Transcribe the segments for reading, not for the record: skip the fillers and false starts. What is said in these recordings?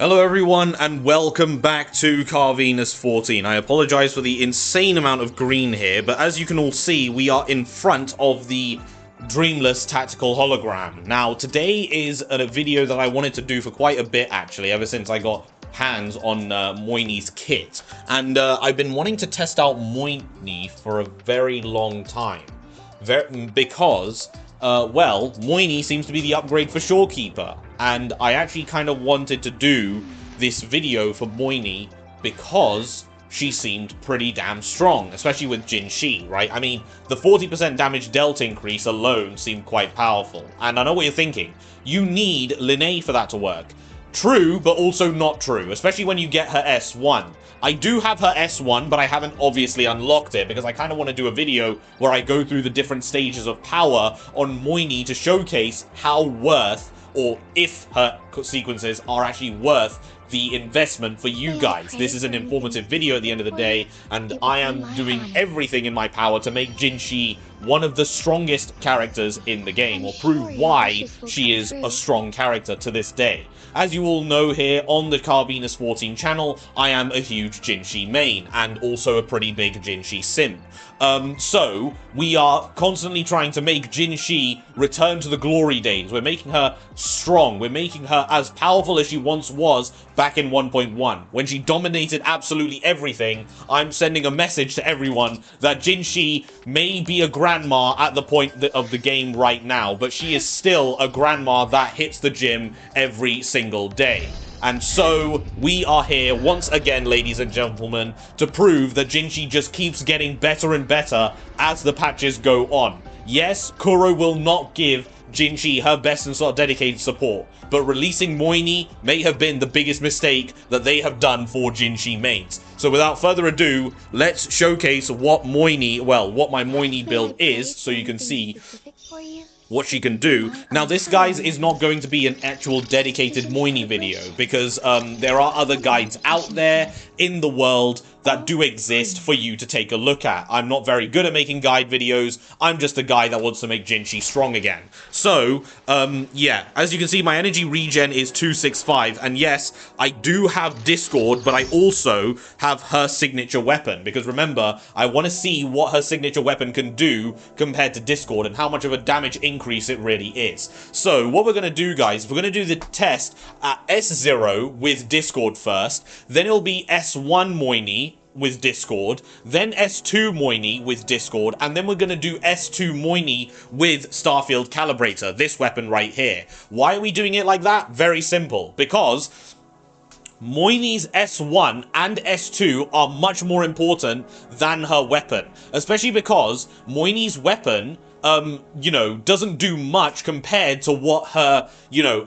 Hello everyone and welcome back to Carvenus 14. I apologize for the insane amount of green here, but as you can all see, we are in front of the Dreamless Tactical Hologram. Now, today is a video that I wanted to do for quite a bit actually, ever since I got hands on Mornye's kit. And I've been wanting to test out Mornye for a very long time. Because Mornye seems to be the upgrade for Shorekeeper, and I actually kind of wanted to do this video for Mornye because she seemed pretty damn strong, especially with Jin Shi, right? I mean, the 40% damage dealt increase alone seemed quite powerful, and I know what you're thinking. You need Linne for that to work. True, but also not true, especially when you get her S1. I do have her S1, but I haven't obviously unlocked it because I kind of want to do a video where I go through the different stages of power on Mornye to showcase how worth, or if her sequences are actually worth the investment for you guys. This is an informative video at the end of the day, and I am doing everything in my power to make Jin Shi one of the strongest characters in the game, or prove why she is a strong character to this day. As you all know here on the Carvenus 14 channel, I am a huge Jin Shi main, and also a pretty big Jin Shi simp. So, we are constantly trying to make Jin Shi return to the glory days. We're making her strong. We're making her as powerful as she once was back in 1.1. When she dominated absolutely everything, I'm sending a message to everyone that Jin Shi may be a grandma at the point of the game right now, but she is still a grandma that hits the gym every single day. And so, we are here once again, ladies and gentlemen, to prove that Jin Shi just keeps getting better and better as the patches go on. Yes, Kuro will not give Jin Shi her best and sort of dedicated support, but releasing Mornye may have been the biggest mistake that they have done for Jin Shi mains. So without further ado, let's showcase what Mornye, what my Mornye build is, so you can see what she can do. Now, this, guys, is not going to be an actual dedicated Mornye video, because there are other guides out there in the world that do exist for you to take a look at. I'm not very good at making guide videos. I'm just a guy that wants to make Jin Shi strong again. So, yeah, as you can see, my energy regen is 265, and yes, I do have Discord, but I also have her signature weapon, because remember, I want to see what her signature weapon can do compared to Discord, and how much of a damage increase it really is. So, what we're going to do, guys, we're going to do the test at S0 with Discord first, then it'll be S1 Mornye with Discord, then S2 Mornye with Discord, and then we're going to do S2 Mornye with Starfield Calibrator, this weapon right here. Why are we doing it like that? Very simple, because Mornye's S1 and S2 are much more important than her weapon, especially because Mornye's weapon doesn't do much compared to what her,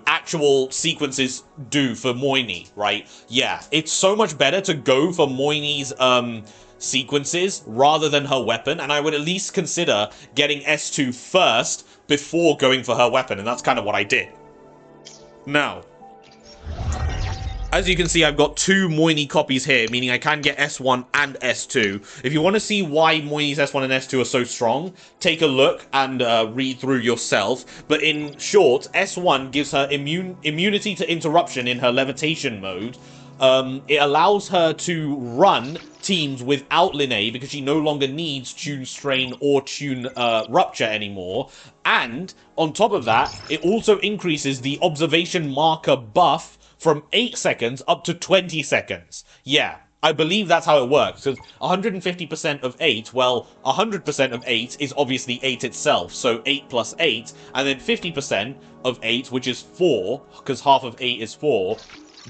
actual sequences do for Mornye, right? Yeah, it's so much better to go for Mornye's, sequences rather than her weapon, and I would at least consider getting S2 first before going for her weapon, and that's kind of what I did. Now, as you can see, I've got two Mornye copies here, meaning I can get S1 and S2. If you want to see why Mornye's S1 and S2 are so strong, take a look and read through yourself. But in short, S1 gives her immunity to interruption in her levitation mode. It allows her to run teams without Linne because she no longer needs Tune Strain or Tune Rupture anymore. And on top of that, it also increases the observation marker buff from 8 seconds up to 20 seconds. Yeah, I believe that's how it works, because 150% of 8, well, 100% of 8 is obviously 8 itself, so 8 plus 8, and then 50% of 8, which is 4, because half of 8 is 4,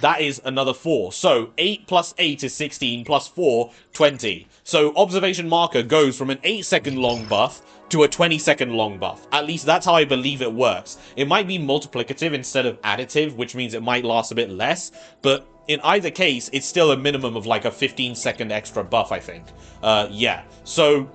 that is another 4. So 8 plus 8 is 16, plus 4, 20. So observation marker goes from an 8-second long buff to a 20-second long buff. At least that's how I believe it works. It might be multiplicative instead of additive, which means it might last a bit less, but in either case, it's still a minimum of like a 15-second extra buff, I think. Yeah, so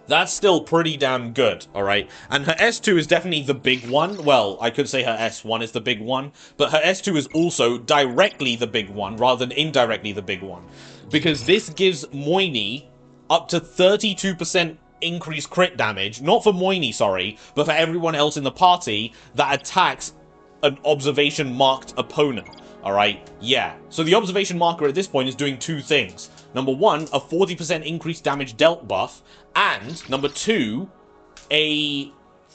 that's still pretty damn good, alright? And her S2 is definitely the big one. Well, I could say her S1 is the big one, but her S2 is also directly the big one, rather than indirectly the big one. Because this gives Mornye up to 32% increased crit damage, not for Mornye, sorry, but for everyone else in the party that attacks an observation marked opponent. Alright, yeah. So the observation marker at this point is doing two things. Number one, a 40% increased damage dealt buff, and number two, a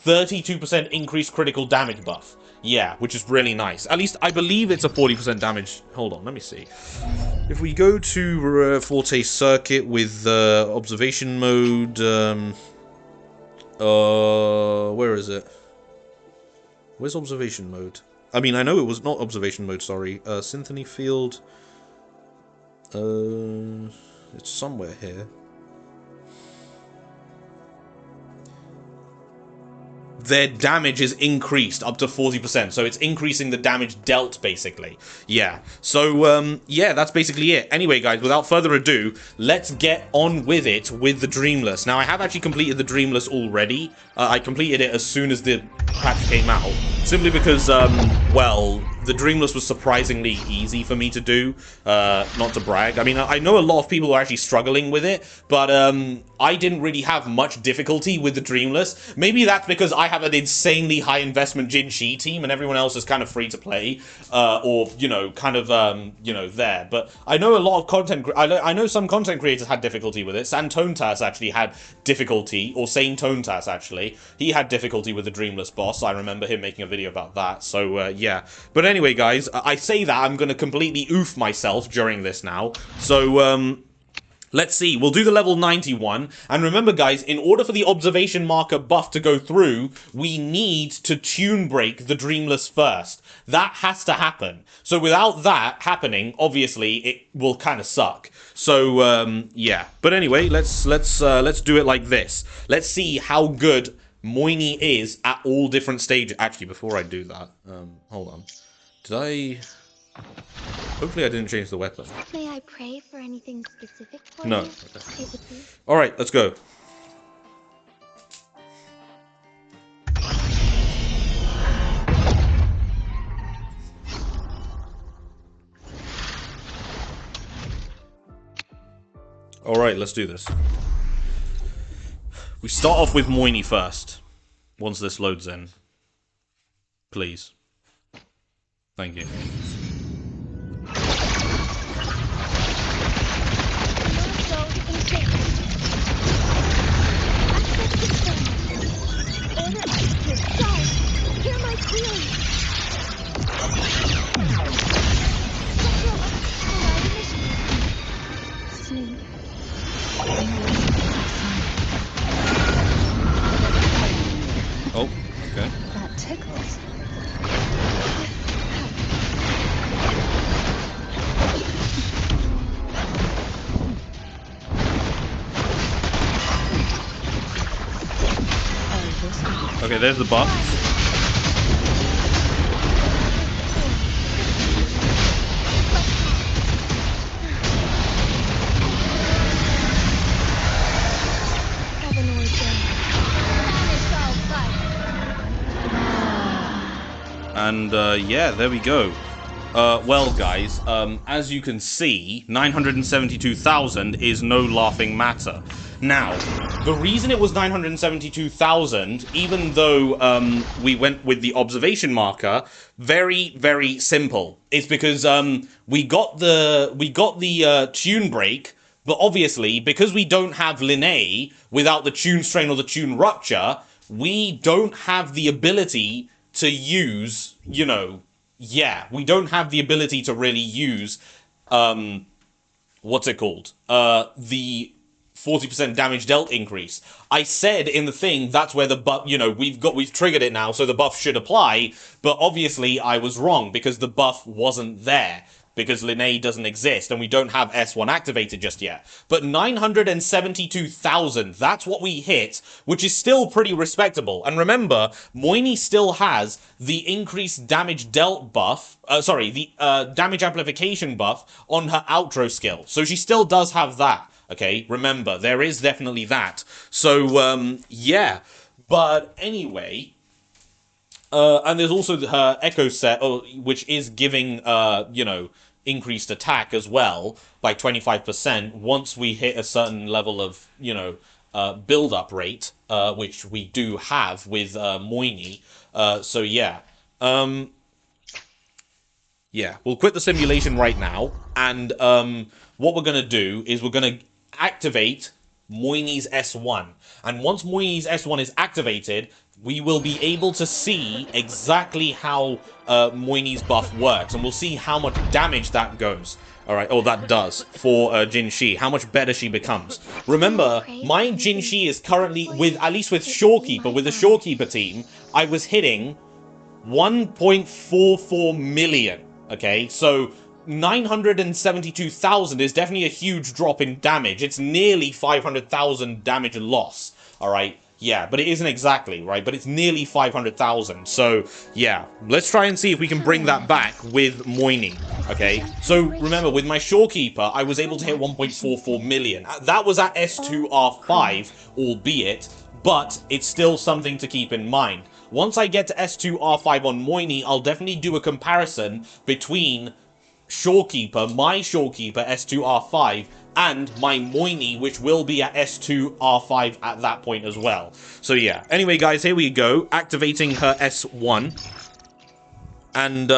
32% increased critical damage buff. Yeah, which is really nice. At least I believe it's a 40% damage. Hold on, let me see. If we go to Forte Circuit with observation mode, where is it? Where's observation mode? I mean, I know it was not observation mode, sorry. Symphony Field. It's somewhere here. Their damage is increased up to 40%, so it's increasing the damage dealt, basically. Yeah, so, yeah, that's basically it. Anyway, guys, without further ado, let's get on with it with the Dreamless. Now, I have actually completed the Dreamless already. I completed it as soon as the patch came out, simply because, well, the Dreamless was surprisingly easy for me to do, not to brag. I mean, I know a lot of people are actually struggling with it, but, I didn't really have much difficulty with the Dreamless. Maybe that's because I have an insanely high investment Jin Shi team and everyone else is kind of free to play, or, you know, kind of, you know, there. But I know a lot of content, I know some content creators had difficulty with it. Santontas actually had difficulty, or Sane Tontas actually. He had difficulty with the Dreamless boss. I remember him making a video about that, so, yeah. But anyway, guys, I say that, I'm gonna completely oof myself during this now. So, let's see, we'll do the level 91, and remember guys, in order for the observation marker buff to go through, we need to tune break the Dreamless first. That has to happen. So without that happening, obviously, it will kind of suck. So, yeah. But anyway, let's do it like this. Let's see how good Mornye is at all different stages. Actually, before I do that, hold on. Did I... Hopefully I didn't change the weapon. May I pray for anything specific for No. you? Okay. Alright, let's go. Alright, let's do this. We start off with Mornye first. Once this loads in. Please. Thank you. Oh, okay. That tickles. Okay, there's the buff. And, yeah, there we go. Well, guys, as you can see, 972,000 is no laughing matter. Now, the reason it was 972,000, even though, we went with the observation marker, very, very simple. It's because, we got the tune break, but obviously, because we don't have Linnae without the tune strain or the tune rupture, we don't have the ability to use, you know, yeah, we don't have the ability to really use, what's it called? The 40% damage dealt increase. I said in the thing, that's where the buff, you know, we've triggered it now, so the buff should apply, but obviously I was wrong, because the buff wasn't there. Because Linnae doesn't exist, and we don't have S1 activated just yet. But 972,000, that's what we hit, which is still pretty respectable. And remember, Mornye still has the increased damage dealt buff, the damage amplification buff on her outro skill. So she still does have that, okay? Remember, there is definitely that. So, yeah. But anyway... and there's also her Echo set, which is giving, you know, increased attack as well by 25% once we hit a certain level of, you know, build-up rate, which we do have with Mornye. So, yeah. Yeah, we'll quit the simulation right now, and what we're going to do is we're going to activate Mornye's S1. And once Mornye's S1 is activated, we will be able to see exactly how Mornye's buff works, and we'll see how much damage that goes. Alright, oh, that does, for Jinshi, how much better she becomes. Remember, my Jinshi is currently, at least with Shorekeeper, with the Shorekeeper team, I was hitting 1.44 million. Okay, so 972,000 is definitely a huge drop in damage. It's nearly 500,000 damage loss. All right, yeah, but it isn't exactly, right? But it's nearly 500,000. So yeah, let's try and see if we can bring that back with Mornye. Okay, so remember, with my Shorekeeper, I was able to hit 1.44 million. That was at S2R5, albeit, but it's still something to keep in mind. Once I get to S2R5 on Mornye, I'll definitely do a comparison between Shorekeeper, my Shorekeeper, S2R5, and my Mornye, which will be at S2R5 at that point as well. So yeah, anyway guys, here we go, activating her S1. And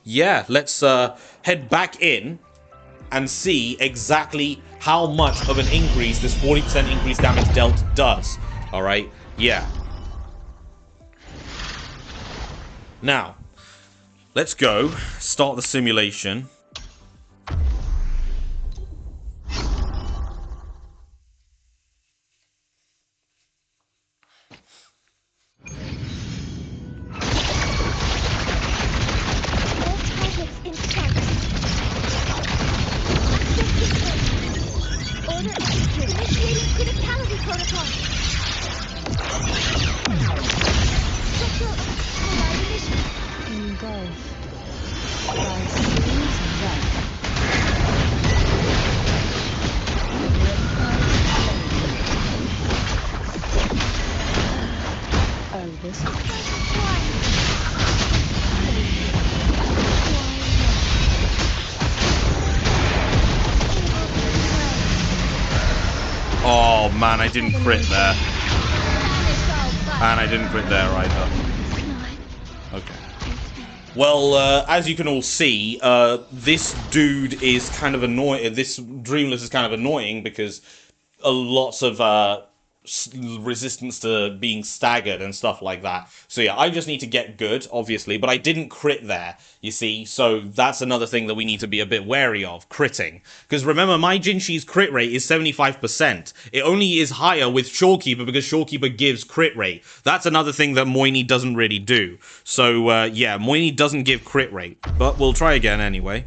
yeah, let's head back in and see exactly how much of an increase this 40% increased damage dealt does. Alright, yeah. Now, let's go, start the simulation. Oh man, I didn't crit there. And I didn't crit there either. Okay. Well, as you can all see, this dude is kind of annoying. This Dreamless is kind of annoying because lots of resistance to being staggered and stuff like that. So yeah, I just need to get good, obviously, but I didn't crit there, you see, so that's another thing that we need to be a bit wary of, critting. Because remember, my Jinshi's crit rate is 75%. It only is higher with Shorekeeper because Shorekeeper gives crit rate. That's another thing that Mornye doesn't really do. So yeah, Mornye doesn't give crit rate, but we'll try again anyway.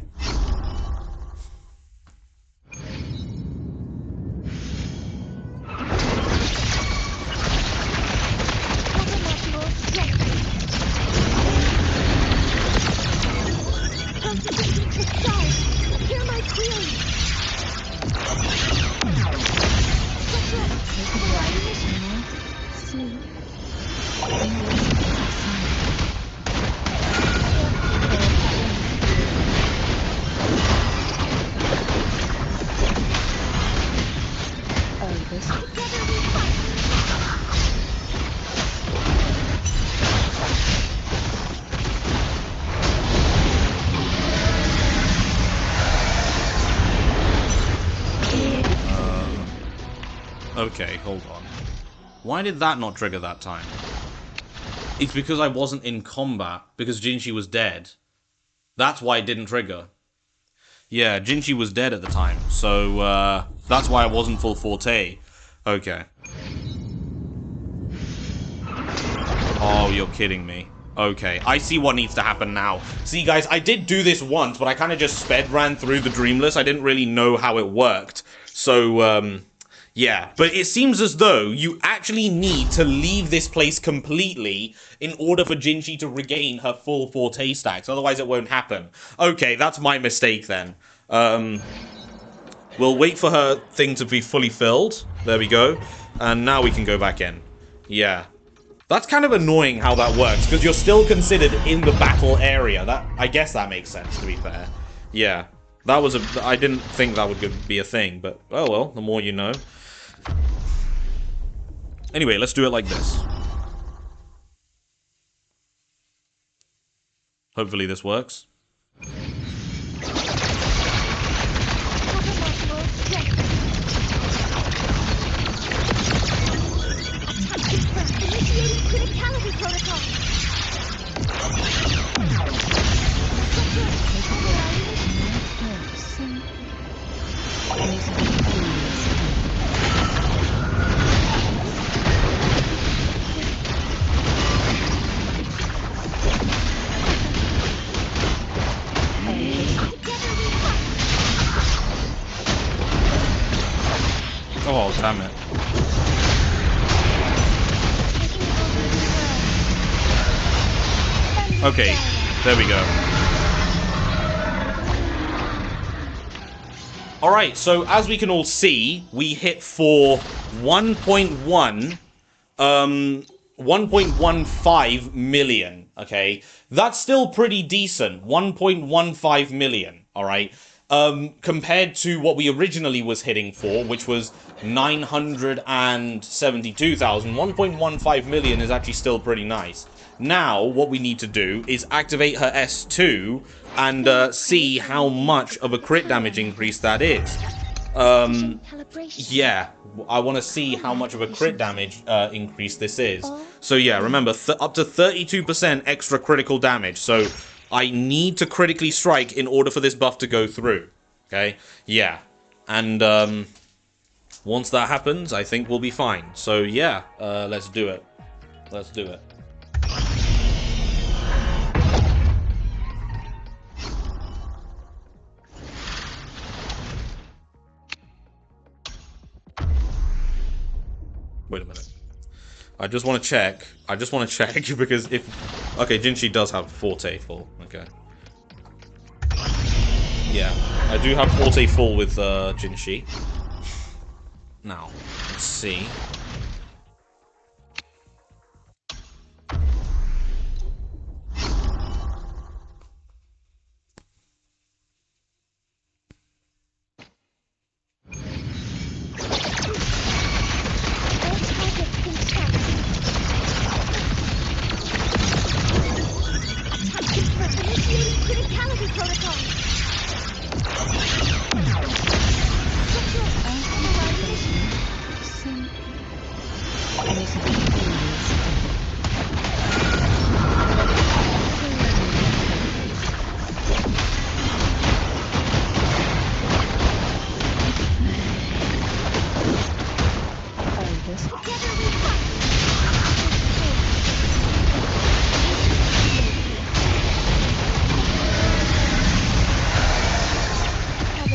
Okay, hold on. Why did that not trigger that time? It's because I wasn't in combat, because Jinshi was dead. That's why it didn't trigger. Yeah, Jinshi was dead at the time, so that's why I wasn't full forte. Okay. Oh, you're kidding me. Okay, I see what needs to happen now. See, guys, I did do this once, but I kind of just sped ran through the Dreamless. I didn't really know how it worked. So, yeah, but it seems as though you actually need to leave this place completely in order for Jinshi to regain her full forte stacks. Otherwise, it won't happen. Okay, that's my mistake then. We'll wait for her thing to be fully filled. There we go. And now we can go back in. Yeah. That's kind of annoying how that works, because you're still considered in the battle area. I guess that makes sense, to be fair. Yeah. That was I didn't think that would be a thing, but oh well, the more you know. Anyway, let's do it like this. Hopefully this works. Oh, damn it. Okay, there we go. Alright, so as we can all see, we hit for 1.15 million, okay? That's still pretty decent. 1.15 million, alright? Compared to what we originally was hitting for, which was 972,000, 1.15 million is actually still pretty nice. Now, what we need to do is activate her S2 and see how much of a crit damage increase that is. Yeah, I want to see how much of a crit damage increase this is. So yeah, remember, up to 32% extra critical damage. So I need to critically strike in order for this buff to go through. Okay, yeah. And once that happens, I think we'll be fine. So yeah, let's do it. Let's do it. Wait a minute. I just want to check. I just want to check because if... Okay, Jinshi does have Forte full. Okay. Yeah, I do have Forte full with Jinshi. Now, let's see.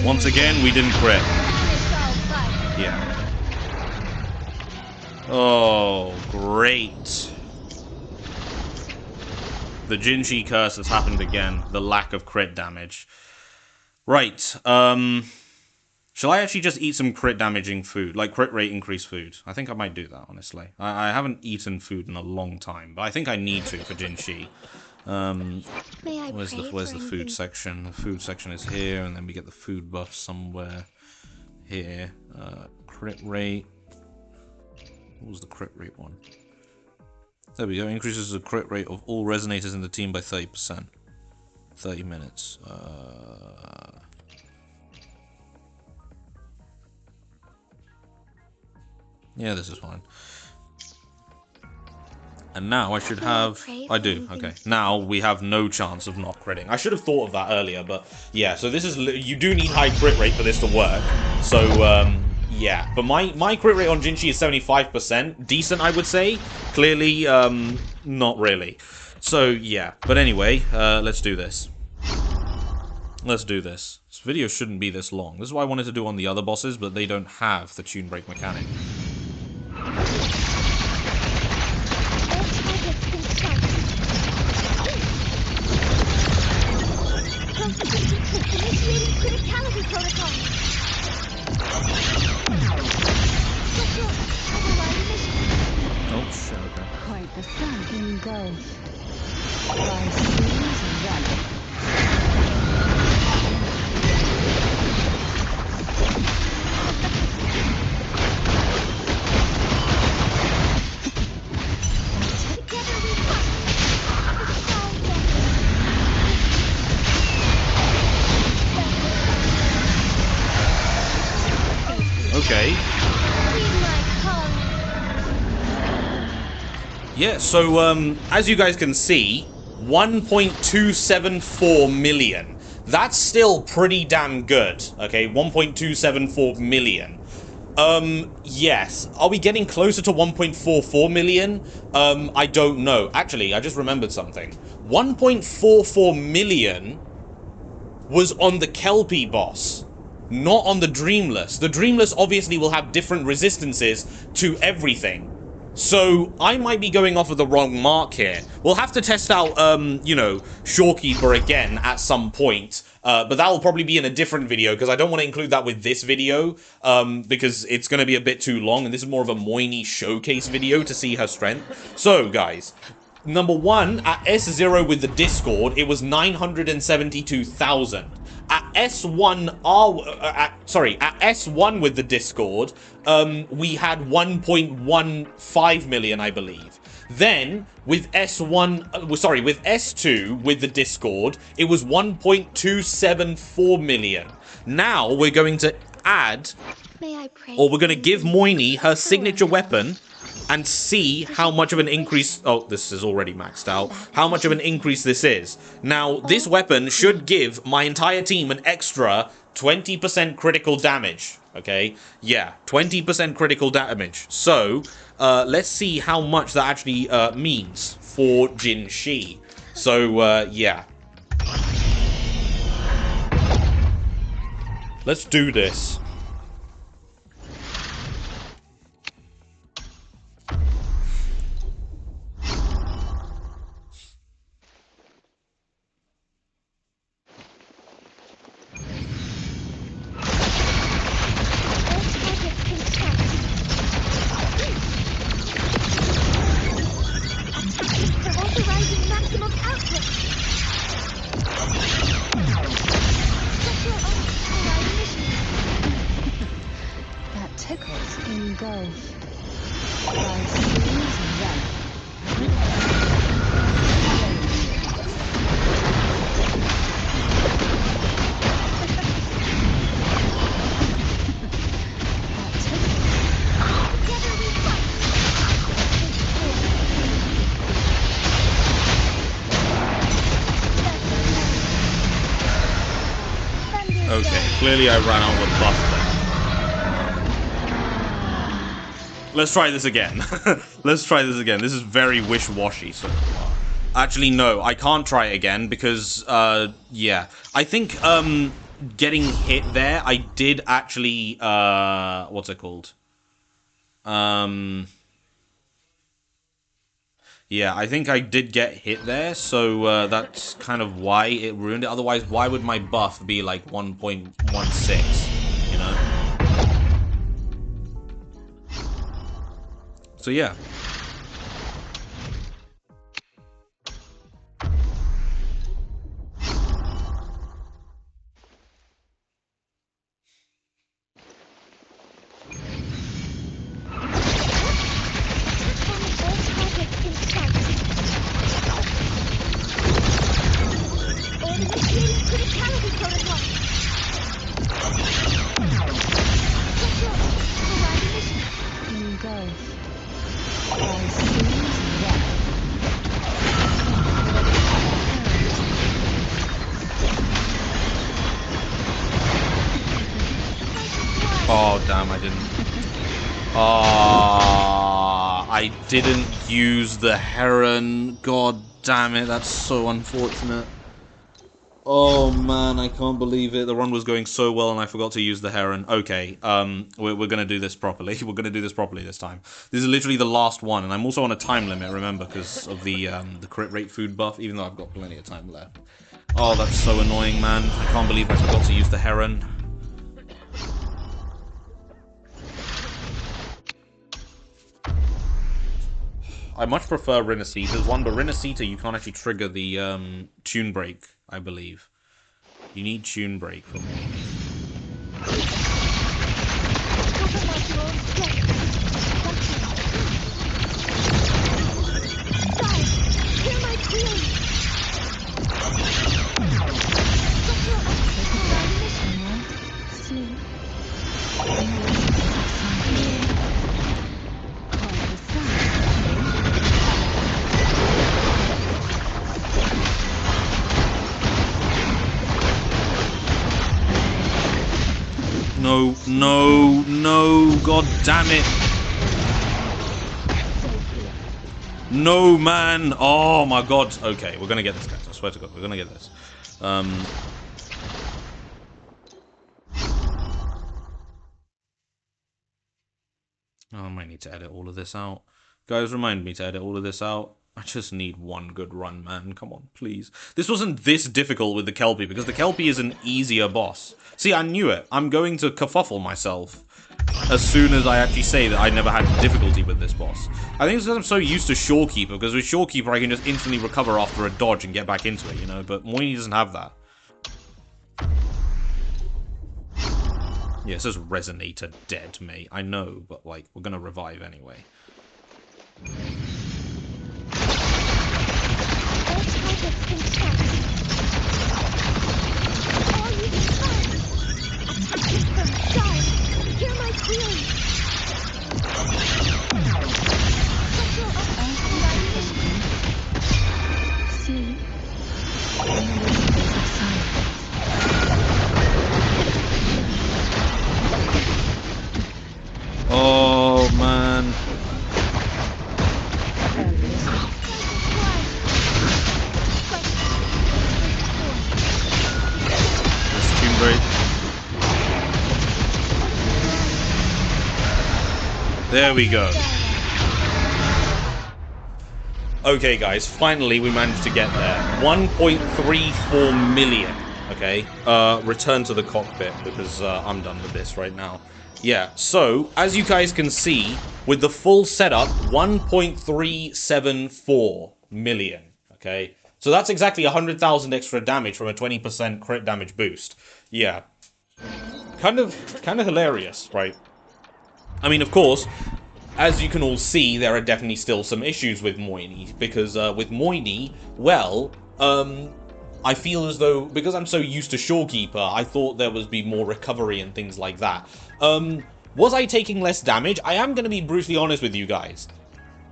Once again, we didn't crit. Yeah. Oh, great. The Jinshi curse has happened again. The lack of crit damage. Right, shall I actually just eat some crit damaging food? Like, crit rate increase food? I think I might do that, honestly. I haven't eaten food in a long time, but I think I need to for Jinshi. Where's the food section? The food section is here, and then we get the food buff somewhere here. Crit rate. What was the crit rate one? There we go. Increases the crit rate of all resonators in the team by 30%. 30 minutes. Yeah, this is fine. And now I should have... I do, okay. Now we have no chance of not critting. I should have thought of that earlier, but yeah. So this is... You do need high crit rate for this to work. So, yeah. But my crit rate on Jinshi is 75%. Decent, I would say. Clearly, not really. So, yeah. But anyway, let's do this. Let's do this. This video shouldn't be this long. This is what I wanted to do on the other bosses, but they don't have the tune break mechanic. Oh shit, okay. Quite the something goes. By seas running. Okay. Yeah, so, as you guys can see, 1.274 million. That's still pretty damn good, okay? 1.274 million. Yes. Are we getting closer to 1.44 million? I don't know. Actually, I just remembered something. 1.44 million was on the Kelpie boss. not on the Dreamless. The Dreamless obviously will have different resistances to everything. So I might be going off of the wrong mark here. We'll have to test out, you know, Shorekeeper again at some point. But that will probably be in a different video because I don't want to include that with this video because it's going to be a bit too long. And this is more of a Mornye showcase video to see her strength. So, guys, number one, at S0 with the Discord, it was 972,000. At at S1 with the Discord, we had 1.15 million, I believe. Then with with S2 with the Discord, it was 1.274 million. Now we're going to add, or we're going to give Mornye her signature weapon and see how much of an increase. Oh, this is already maxed out. How much of an increase this is. Now, this weapon should give my entire team an extra 20% critical damage. Okay? Yeah, 20% critical damage. So, let's see how much that actually means for Jin Shi. So, yeah. Let's do this. Okay, clearly I ran out of buff there. Let's try this again. Let's try this again. This is very wish-washy so far. Actually, no, I can't try it again because, yeah. I think, getting hit there, I did actually, what's it called? Yeah, I think I did get hit there, so that's kind of why it ruined it. Otherwise, why would my buff be like 1.16, you know? So yeah. Oh, damn, I didn't. I didn't use the Heron. God damn it, that's so unfortunate. Oh, man, I can't believe it. The run was going so well, and I forgot to use the Heron. Okay, we're going to do this properly. We're going to do this properly this time. This is literally the last one, and I'm also on a time limit, remember, because of the crit rate food buff, even though I've got plenty of time left. Oh, that's so annoying, man. I can't believe I forgot to use the Heron. I much prefer Rinasita's one, but Rinasita, you can't actually trigger the tune break, I believe. You need tune break for me. No, no, no, god damn it. No, man. Oh, my god. Okay, we're gonna get this, guys. I swear to god, we're gonna get this. Oh, I might need to edit all of this out. Guys, remind me to edit all of this out. I just need one good run, man. Come on, please. This wasn't this difficult with the Kelpie, because the Kelpie is an easier boss. See, I knew it. I'm going to kerfuffle myself as soon as I actually say that I never had difficulty with this boss. I think it's because I'm so used to Shorekeeper, because with Shorekeeper I can just instantly recover after a dodge and get back into it, you know? But Mornye doesn't have that. Yeah, it says Resonator dead, mate. I know, but, like, we're gonna revive anyway. Oh, man. This Tomb Break. There we go. Okay, guys, finally we managed to get there. 1.34 million. Okay, return to the cockpit, because I'm done with this right now. Yeah, so, as you guys can see, with the full setup, 1.374 million. Okay, so that's exactly 100,000 extra damage from a 20% crit damage boost. Yeah, kind of hilarious, right? I mean, of course, as you can all see, there are definitely still some issues with Mornye, because with Mornye, well, I feel as though, because I'm so used to Shorekeeper, I thought there would be more recovery and things like that. Was I taking less damage? I am going to be brutally honest with you guys.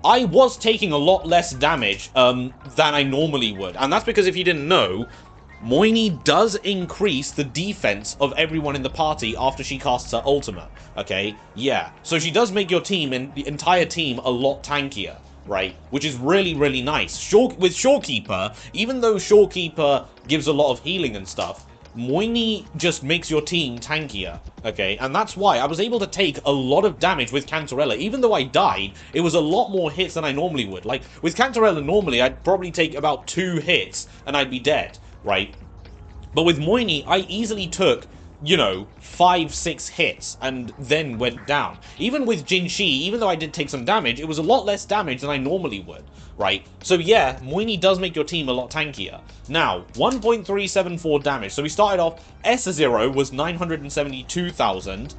I was taking a lot less damage than I normally would, and that's because if you didn't know, Mornye does increase the defense of everyone in the party after she casts her ultimate, okay? Yeah, so she does make your team and the entire team a lot tankier, right? Which is really, really nice. With Shorekeeper, even though Shorekeeper gives a lot of healing and stuff, Mornye just makes your team tankier, okay? And that's why I was able to take a lot of damage with Cantarella. Even though I died, it was a lot more hits than I normally would. Like, with Cantarella, normally, I'd probably take about 2 hits and I'd be dead, right? But with Mornye, I easily took, you know, 5-6 hits and then went down. Even with Jinshi, even though I did take some damage, it was a lot less damage than I normally would, right? So yeah, Mornye does make your team a lot tankier. Now, 1.374 damage. So we started off, S0 was 972,000.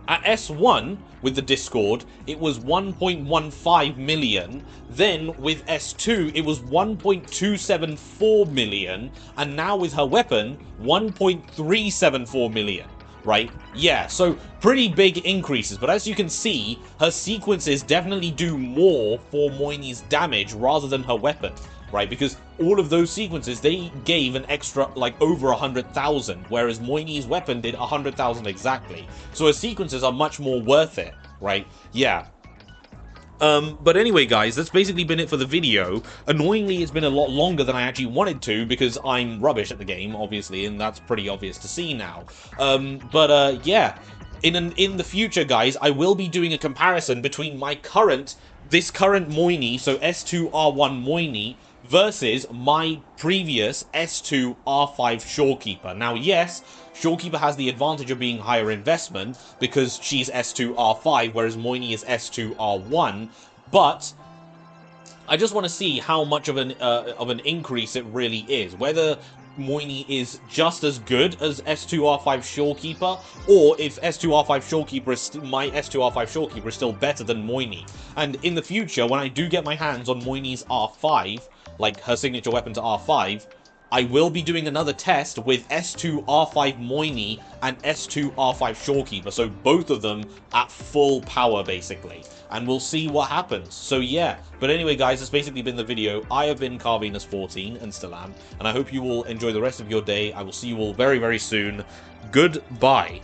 At S1, with the Discord, it was 1.15 million. Then, with S2, it was 1.274 million. And now with her weapon, 1.374 million. Right? Yeah, so pretty big increases. But as you can see, her sequences definitely do more for Mornye's damage rather than her weapon. Right, because all of those sequences, they gave an extra, like, over 100,000, whereas Mornye's weapon did 100,000 exactly. So her sequences are much more worth it, right? Yeah. But anyway, guys, that's basically been it for the video. Annoyingly, it's been a lot longer than I actually wanted to, because I'm rubbish at the game, obviously, and that's pretty obvious to see now. Yeah. In the future, guys, I will be doing a comparison between this current Mornye, so S2R1 Mornye, versus my previous S2R5 Shorekeeper. Now, yes, Shorekeeper has the advantage of being higher investment because she's S2R5, whereas Mornye is S2R1, but I just want to see how much of an increase it really is. Whether Mornye is just as good as S2R5 Shorekeeper, or if S2R5 Shorekeeper is my S2R5 Shorekeeper is still better than Mornye. And in the future, when I do get my hands on Mornye's R5, like her signature weapon to R5, I will be doing another test with S2R5 Mornye and S2R5 Shorekeeper, so both of them at full power, basically. And we'll see what happens. So yeah, but anyway, guys, that's basically been the video. I have been Carvenus14, and still am, and I hope you will enjoy the rest of your day. I will see you all very, very soon. Goodbye.